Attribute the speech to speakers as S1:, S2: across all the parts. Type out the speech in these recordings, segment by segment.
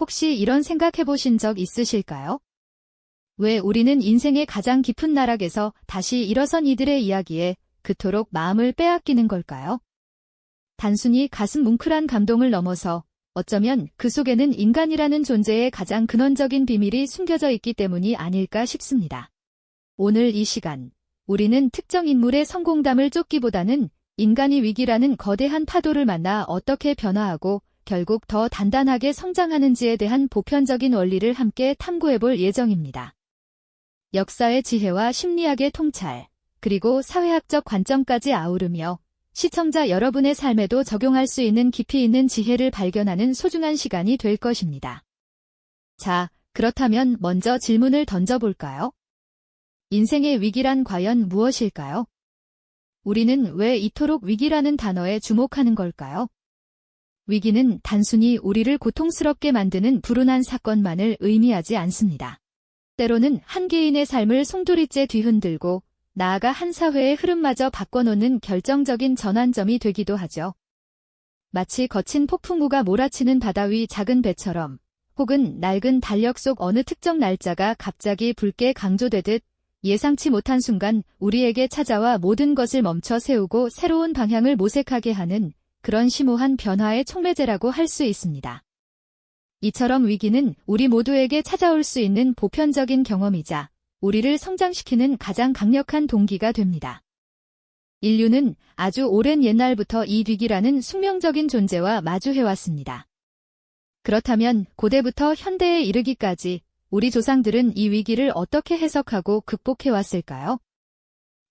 S1: 혹시 이런 생각 해보신 적 있으실까요? 왜 우리는 인생의 가장 깊은 나락에서 다시 일어선 이들의 이야기에 그토록 마음을 빼앗기는 걸까요? 단순히 가슴 뭉클한 감동을 넘어서 어쩌면 그 속에는 인간이라는 존재의 가장 근원적인 비밀이 숨겨져 있기 때문이 아닐까 싶습니다. 오늘 이 시간, 우리는 특정 인물의 성공담을 쫓기보다는 인간이 위기라는 거대한 파도를 만나 어떻게 변화하고 결국 더 단단하게 성장하는지에 대한 보편적인 원리를 함께 탐구해볼 예정입니다. 역사의 지혜와 심리학의 통찰, 그리고 사회학적 관점까지 아우르며 시청자 여러분의 삶에도 적용할 수 있는 깊이 있는 지혜를 발견하는 소중한 시간이 될 것입니다. 자, 그렇다면 먼저 질문을 던져볼까요? 인생의 위기란 과연 무엇일까요? 우리는 왜 이토록 위기라는 단어에 주목하는 걸까요? 위기는 단순히 우리를 고통스럽게 만드는 불운한 사건만을 의미하지 않습니다. 때로는 한 개인의 삶을 송두리째 뒤흔들고 나아가 한 사회의 흐름마저 바꿔놓는 결정적인 전환점이 되기도 하죠. 마치 거친 폭풍우가 몰아치는 바다 위 작은 배처럼, 혹은 낡은 달력 속 어느 특정 날짜가 갑자기 붉게 강조되듯 예상치 못한 순간 우리에게 찾아와 모든 것을 멈춰 세우고 새로운 방향을 모색하게 하는 그런 심오한 변화의 촉매제라고 할 수 있습니다. 이처럼 위기는 우리 모두에게 찾아올 수 있는 보편적인 경험이자 우리를 성장시키는 가장 강력한 동기가 됩니다. 인류는 아주 오랜 옛날부터 이 위기라는 숙명적인 존재와 마주해왔습니다. 그렇다면 고대부터 현대에 이르기까지 우리 조상들은 이 위기를 어떻게 해석하고 극복해왔을까요?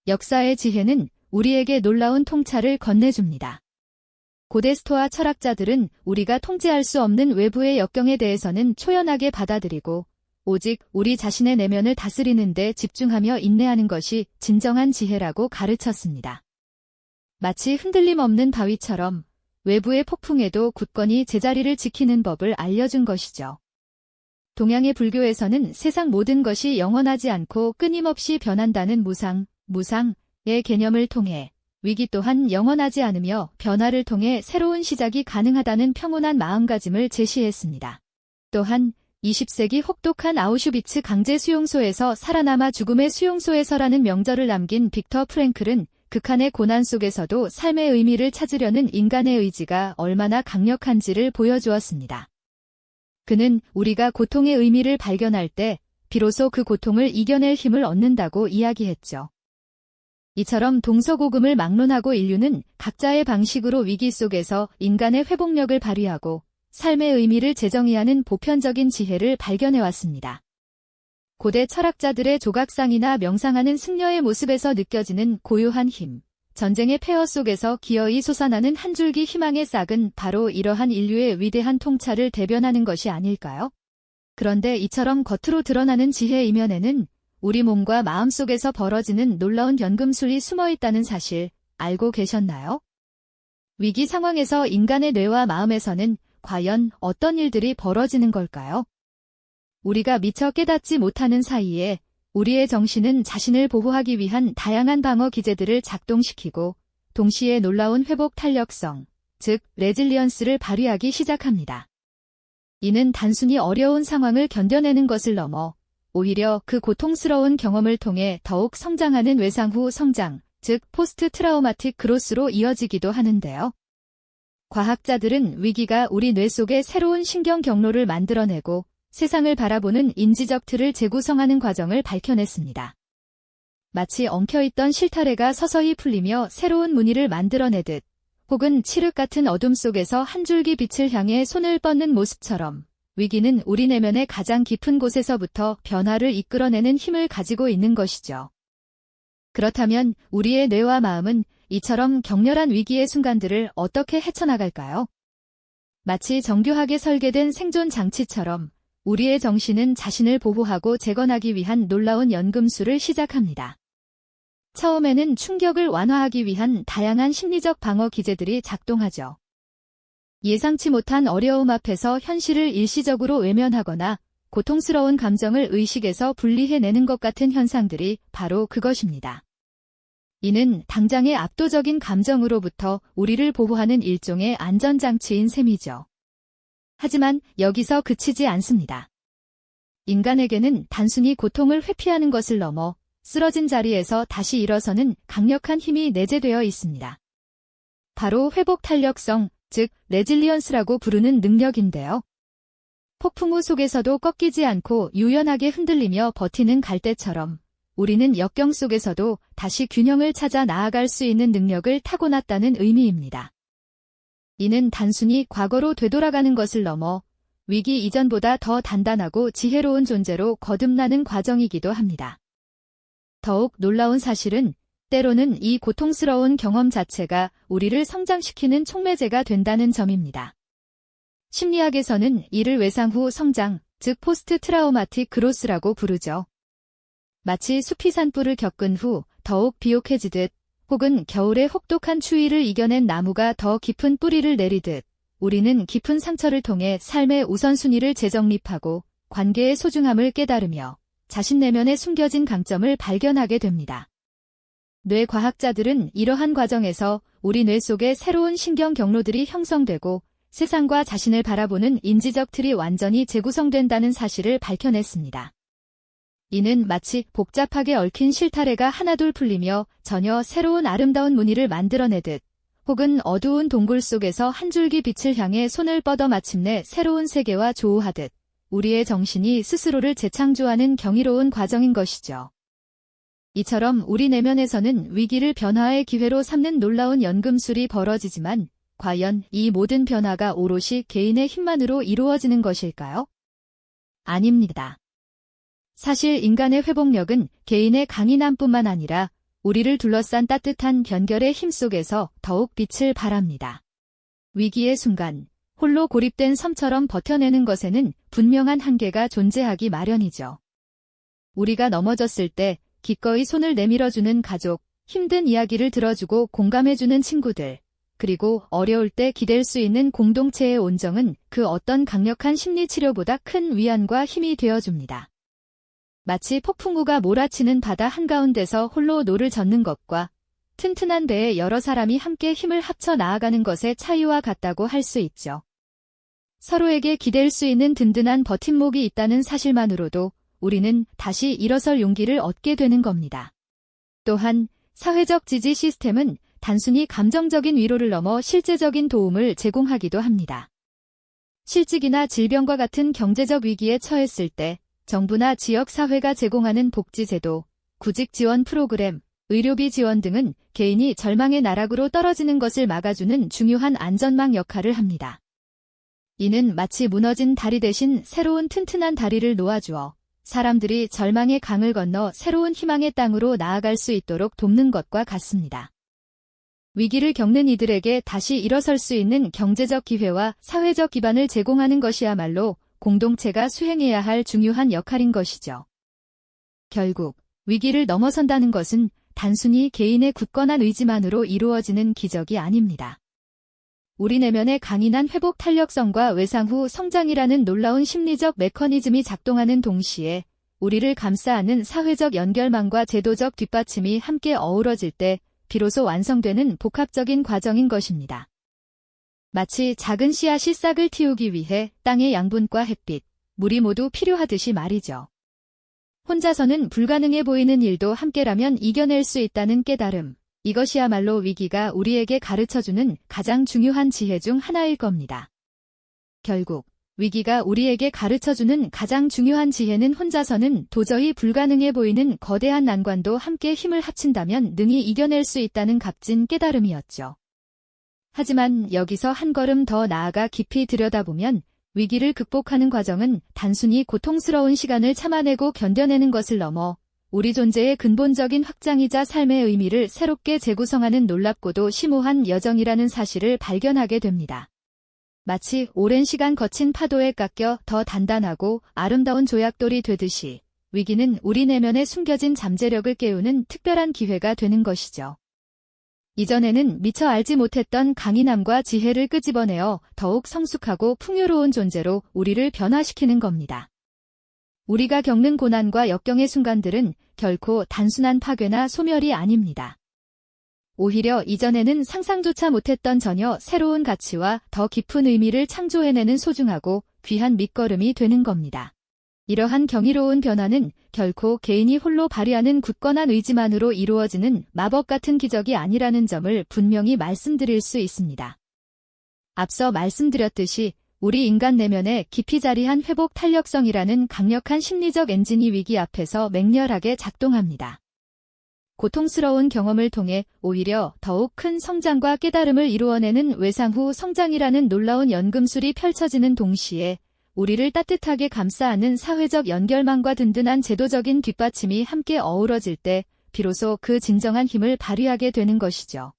S1: 역사의 지혜는 우리에게 놀라운 통찰을 건네줍니다. 고대 스토아 철학자들은 우리가 통제할 수 없는 외부의 역경에 대해서는 초연하게 받아들이고 오직 우리 자신의 내면을 다스리는 데 집중하며 인내하는 것이 진정한 지혜라고 가르쳤습니다. 마치 흔들림 없는 바위처럼 외부의 폭풍에도 굳건히 제자리를 지키는 법을 알려준 것이죠. 동양의 불교에서는 세상 모든 것이 영원하지 않고 끊임없이 변한다는 무상의 개념을 통해 위기 또한 영원하지 않으며 변화를 통해 새로운 시작이 가능하다는 평온한 마음가짐을 제시했습니다. 또한 20세기 혹독한 아우슈비츠 강제 수용소에서 살아남아 죽음의 수용소에서라는 명절을 남긴 빅터 프랭클은 극한의 고난 속에서도 삶의 의미를 찾으려는 인간의 의지가 얼마나 강력한지를 보여주었습니다. 그는 우리가 고통의 의미를 발견할 때 비로소 그 고통을 이겨낼 힘을 얻는다고 이야기했죠. 이처럼 동서고금을 막론하고 인류는 각자의 방식으로 위기 속에서 인간의 회복력을 발휘하고 삶의 의미를 재정의하는 보편적인 지혜를 발견해왔습니다. 고대 철학자들의 조각상이나 명상하는 승려의 모습에서 느껴지는 고요한 힘, 전쟁의 폐허 속에서 기어이 솟아나는 한 줄기 희망의 싹은 바로 이러한 인류의 위대한 통찰을 대변하는 것이 아닐까요? 그런데 이처럼 겉으로 드러나는 지혜 이면에는 우리 몸과 마음 속에서 벌어지는 놀라운 연금술이 숨어있다는 사실 알고 계셨나요? 위기 상황에서 인간의 뇌와 마음에서는 과연 어떤 일들이 벌어지는 걸까요? 우리가 미처 깨닫지 못하는 사이에 우리의 정신은 자신을 보호하기 위한 다양한 방어 기제들을 작동시키고 동시에 놀라운 회복 탄력성, 즉 레질리언스를 발휘하기 시작합니다. 이는 단순히 어려운 상황을 견뎌내는 것을 넘어 오히려 그 고통스러운 경험을 통해 더욱 성장하는 외상 후 성장, 즉 포스트 트라우마틱 그로스로 이어지기도 하는데요. 과학자들은 위기가 우리 뇌 속에 새로운 신경 경로를 만들어내고 세상을 바라보는 인지적 틀을 재구성하는 과정을 밝혀냈습니다. 마치 엉켜있던 실타래가 서서히 풀리며 새로운 무늬를 만들어내듯 혹은 칠흑 같은 어둠 속에서 한 줄기 빛을 향해 손을 뻗는 모습처럼 위기는 우리 내면의 가장 깊은 곳에서부터 변화를 이끌어내는 힘을 가지고 있는 것이죠. 그렇다면 우리의 뇌와 마음은 이처럼 격렬한 위기의 순간들을 어떻게 헤쳐나갈까요? 마치 정교하게 설계된 생존 장치처럼 우리의 정신은 자신을 보호하고 재건하기 위한 놀라운 연금술을 시작합니다. 처음에는 충격을 완화하기 위한 다양한 심리적 방어 기제들이 작동하죠. 예상치 못한 어려움 앞에서 현실을 일시적으로 외면하거나 고통스러운 감정을 의식에서 분리해내는 것 같은 현상들이 바로 그것입니다. 이는 당장의 압도적인 감정으로부터 우리를 보호하는 일종의 안전장치인 셈이죠. 하지만 여기서 그치지 않습니다. 인간에게는 단순히 고통을 회피하는 것을 넘어 쓰러진 자리에서 다시 일어서는 강력한 힘이 내재되어 있습니다. 바로 회복 탄력성, 즉 레질리언스라고 부르는 능력인데요. 폭풍 우 속에서도 꺾이지 않고 유연하게 흔들리며 버티는 갈대처럼 우리는 역경 속에서도 다시 균형을 찾아 나아갈 수 있는 능력을 타고났다는 의미입니다. 이는 단순히 과거로 되돌아가는 것을 넘어 위기 이전보다 더 단단하고 지혜로운 존재로 거듭나는 과정이기도 합니다. 더욱 놀라운 사실은 때로는 이 고통스러운 경험 자체가 우리를 성장시키는 촉매제가 된다는 점입니다. 심리학에서는 이를 외상 후 성장, 즉 포스트 트라우마틱 그로스라고 부르죠. 마치 숲이 산불을 겪은 후 더욱 비옥해지듯 혹은 겨울의 혹독한 추위를 이겨낸 나무가 더 깊은 뿌리를 내리듯 우리는 깊은 상처를 통해 삶의 우선순위를 재정립하고 관계의 소중함을 깨달으며 자신 내면에 숨겨진 강점을 발견하게 됩니다. 뇌과학자들은 이러한 과정에서 우리 뇌 속에 새로운 신경 경로들이 형성되고 세상과 자신을 바라보는 인지적 틀이 완전히 재구성된다는 사실을 밝혀냈습니다. 이는 마치 복잡하게 얽힌 실타래가 하나둘 풀리며 전혀 새로운 아름다운 무늬를 만들어내듯 혹은 어두운 동굴 속에서 한 줄기 빛을 향해 손을 뻗어 마침내 새로운 세계와 조우하듯 우리의 정신이 스스로를 재창조하는 경이로운 과정인 것이죠. 이처럼 우리 내면에서는 위기를 변화의 기회로 삼는 놀라운 연금술이 벌어지지만 과연 이 모든 변화가 오롯이 개인의 힘만으로 이루어지는 것일까요? 아닙니다. 사실 인간의 회복력은 개인의 강인함뿐만 아니라 우리를 둘러싼 따뜻한 변결의 힘 속에서 더욱 빛을 발합니다. 위기의 순간, 홀로 고립된 섬처럼 버텨내는 것에는 분명한 한계가 존재하기 마련이죠. 우리가 넘어졌을 때 기꺼이 손을 내밀어주는 가족, 힘든 이야기를 들어주고 공감해주는 친구들, 그리고 어려울 때 기댈 수 있는 공동체의 온정은 그 어떤 강력한 심리치료보다 큰 위안과 힘이 되어줍니다. 마치 폭풍우가 몰아치는 바다 한가운데서 홀로 노를 젓는 것과 튼튼한 배에 여러 사람이 함께 힘을 합쳐 나아가는 것의 차이와 같다고 할 수 있죠. 서로에게 기댈 수 있는 든든한 버팀목이 있다는 사실만으로도 우리는 다시 일어설 용기를 얻게 되는 겁니다. 또한 사회적 지지 시스템은 단순히 감정적인 위로를 넘어 실제적인 도움을 제공하기도 합니다. 실직이나 질병과 같은 경제적 위기에 처했을 때 정부나 지역사회가 제공하는 복지제도, 구직 지원 프로그램, 의료비 지원 등은 개인이 절망의 나락으로 떨어지는 것을 막아주는 중요한 안전망 역할을 합니다. 이는 마치 무너진 다리 대신 새로운 튼튼한 다리를 놓아주어 사람들이 절망의 강을 건너 새로운 희망의 땅으로 나아갈 수 있도록 돕는 것과 같습니다. 위기를 겪는 이들에게 다시 일어설 수 있는 경제적 기회와 사회적 기반을 제공하는 것이야말로 공동체가 수행해야 할 중요한 역할인 것이죠. 결국 위기를 넘어선다는 것은 단순히 개인의 굳건한 의지만으로 이루어지는 기적이 아닙니다. 우리 내면의 강인한 회복 탄력성과 외상 후 성장이라는 놀라운 심리적 메커니즘이 작동하는 동시에 우리를 감싸 안는 사회적 연결망과 제도적 뒷받침이 함께 어우러질 때 비로소 완성되는 복합적인 과정인 것입니다. 마치 작은 씨앗이 싹을 틔우기 위해 땅의 양분과 햇빛, 물이 모두 필요하듯이 말이죠. 혼자서는 불가능해 보이는 일도 함께라면 이겨낼 수 있다는 깨달음, 이것이야말로 위기가 우리에게 가르쳐주는 가장 중요한 지혜 중 하나일 겁니다. 결국 위기가 우리에게 가르쳐주는 가장 중요한 지혜는 혼자서는 도저히 불가능해 보이는 거대한 난관도 함께 힘을 합친다면 능히 이겨낼 수 있다는 값진 깨달음이었죠. 하지만 여기서 한 걸음 더 나아가 깊이 들여다보면 위기를 극복하는 과정은 단순히 고통스러운 시간을 참아내고 견뎌내는 것을 넘어 우리 존재의 근본적인 확장이자 삶의 의미를 새롭게 재구성하는 놀랍고도 심오한 여정이라는 사실을 발견하게 됩니다. 마치 오랜 시간 거친 파도에 깎여 더 단단하고 아름다운 조약돌이 되듯이 위기는 우리 내면에 숨겨진 잠재력을 깨우는 특별한 기회가 되는 것이죠. 이전에는 미처 알지 못했던 강인함과 지혜를 끄집어내어 더욱 성숙하고 풍요로운 존재로 우리를 변화시키는 겁니다. 우리가 겪는 고난과 역경의 순간들은 결코 단순한 파괴나 소멸이 아닙니다. 오히려 이전에는 상상조차 못했던 전혀 새로운 가치와 더 깊은 의미를 창조해내는 소중하고 귀한 밑거름이 되는 겁니다. 이러한 경이로운 변화는 결코 개인이 홀로 발휘하는 굳건한 의지만으로 이루어지는 마법 같은 기적이 아니라는 점을 분명히 말씀드릴 수 있습니다. 앞서 말씀드렸듯이 우리 인간 내면에 깊이 자리한 회복 탄력성이라는 강력한 심리적 엔진이 위기 앞에서 맹렬하게 작동합니다. 고통스러운 경험을 통해 오히려 더욱 큰 성장과 깨달음을 이루어내는 외상후 성장이라는 놀라운 연금술이 펼쳐지는 동시에 우리를 따뜻하게 감싸 안는 사회적 연결망과 든든한 제도적인 뒷받침이 함께 어우러질 때 비로소 그 진정한 힘을 발휘하게 되는 것이죠.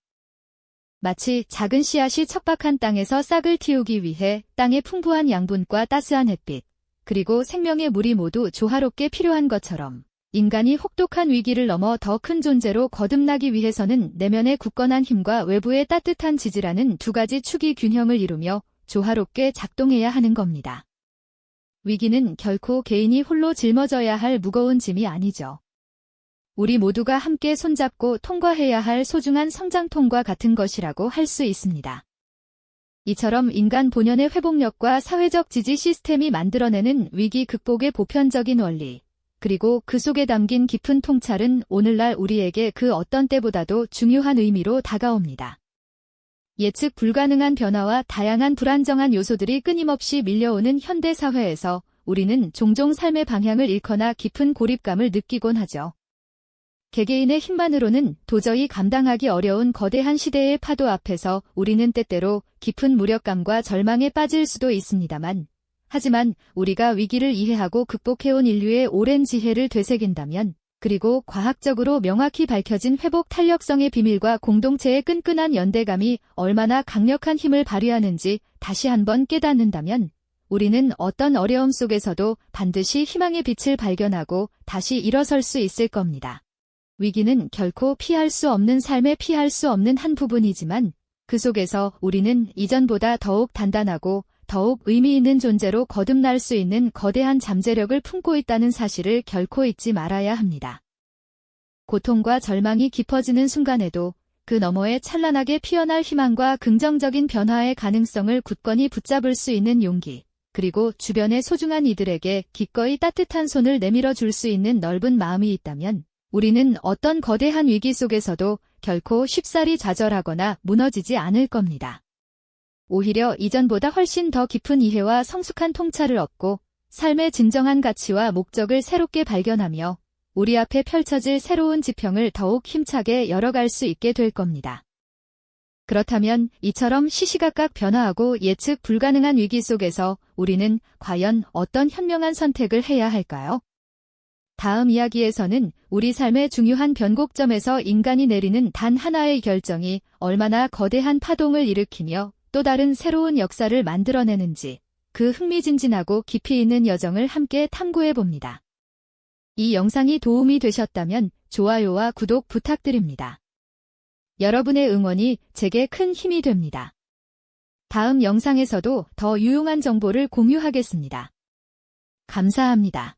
S1: 마치 작은 씨앗이 척박한 땅에서 싹을 틔우기 위해 땅의 풍부한 양분과 따스한 햇빛, 그리고 생명의 물이 모두 조화롭게 필요한 것처럼 인간이 혹독한 위기를 넘어 더 큰 존재로 거듭나기 위해서는 내면의 굳건한 힘과 외부의 따뜻한 지지라는 두 가지 축이 균형을 이루며 조화롭게 작동해야 하는 겁니다. 위기는 결코 개인이 홀로 짊어져야 할 무거운 짐이 아니죠. 우리 모두가 함께 손잡고 통과해야 할 소중한 성장통과 같은 것이라고 할 수 있습니다. 이처럼 인간 본연의 회복력과 사회적 지지 시스템이 만들어내는 위기 극복의 보편적인 원리, 그리고 그 속에 담긴 깊은 통찰은 오늘날 우리에게 그 어떤 때보다도 중요한 의미로 다가옵니다. 예측 불가능한 변화와 다양한 불안정한 요소들이 끊임없이 밀려오는 현대 사회에서 우리는 종종 삶의 방향을 잃거나 깊은 고립감을 느끼곤 하죠. 개개인의 힘만으로는 도저히 감당하기 어려운 거대한 시대의 파도 앞에서 우리는 때때로 깊은 무력감과 절망에 빠질 수도 있습니다만, 하지만 우리가 위기를 이해하고 극복해온 인류의 오랜 지혜를 되새긴다면, 그리고 과학적으로 명확히 밝혀진 회복 탄력성의 비밀과 공동체의 끈끈한 연대감이 얼마나 강력한 힘을 발휘하는지 다시 한번 깨닫는다면, 우리는 어떤 어려움 속에서도 반드시 희망의 빛을 발견하고 다시 일어설 수 있을 겁니다. 위기는 결코 피할 수 없는 삶의 피할 수 없는 한 부분이지만, 그 속에서 우리는 이전보다 더욱 단단하고 더욱 의미 있는 존재로 거듭날 수 있는 거대한 잠재력을 품고 있다는 사실을 결코 잊지 말아야 합니다. 고통과 절망이 깊어지는 순간에도 그 너머에 찬란하게 피어날 희망과 긍정적인 변화의 가능성을 굳건히 붙잡을 수 있는 용기, 그리고 주변의 소중한 이들에게 기꺼이 따뜻한 손을 내밀어 줄 수 있는 넓은 마음이 있다면, 우리는 어떤 거대한 위기 속에서도 결코 쉽사리 좌절하거나 무너지지 않을 겁니다. 오히려 이전보다 훨씬 더 깊은 이해와 성숙한 통찰을 얻고 삶의 진정한 가치와 목적을 새롭게 발견하며 우리 앞에 펼쳐질 새로운 지평을 더욱 힘차게 열어갈 수 있게 될 겁니다. 그렇다면 이처럼 시시각각 변화하고 예측 불가능한 위기 속에서 우리는 과연 어떤 현명한 선택을 해야 할까요? 다음 이야기에서는 우리 삶의 중요한 변곡점에서 인간이 내리는 단 하나의 결정이 얼마나 거대한 파동을 일으키며 또 다른 새로운 역사를 만들어내는지 그 흥미진진하고 깊이 있는 여정을 함께 탐구해봅니다. 이 영상이 도움이 되셨다면 좋아요와 구독 부탁드립니다. 여러분의 응원이 제게 큰 힘이 됩니다. 다음 영상에서도 더 유용한 정보를 공유하겠습니다. 감사합니다.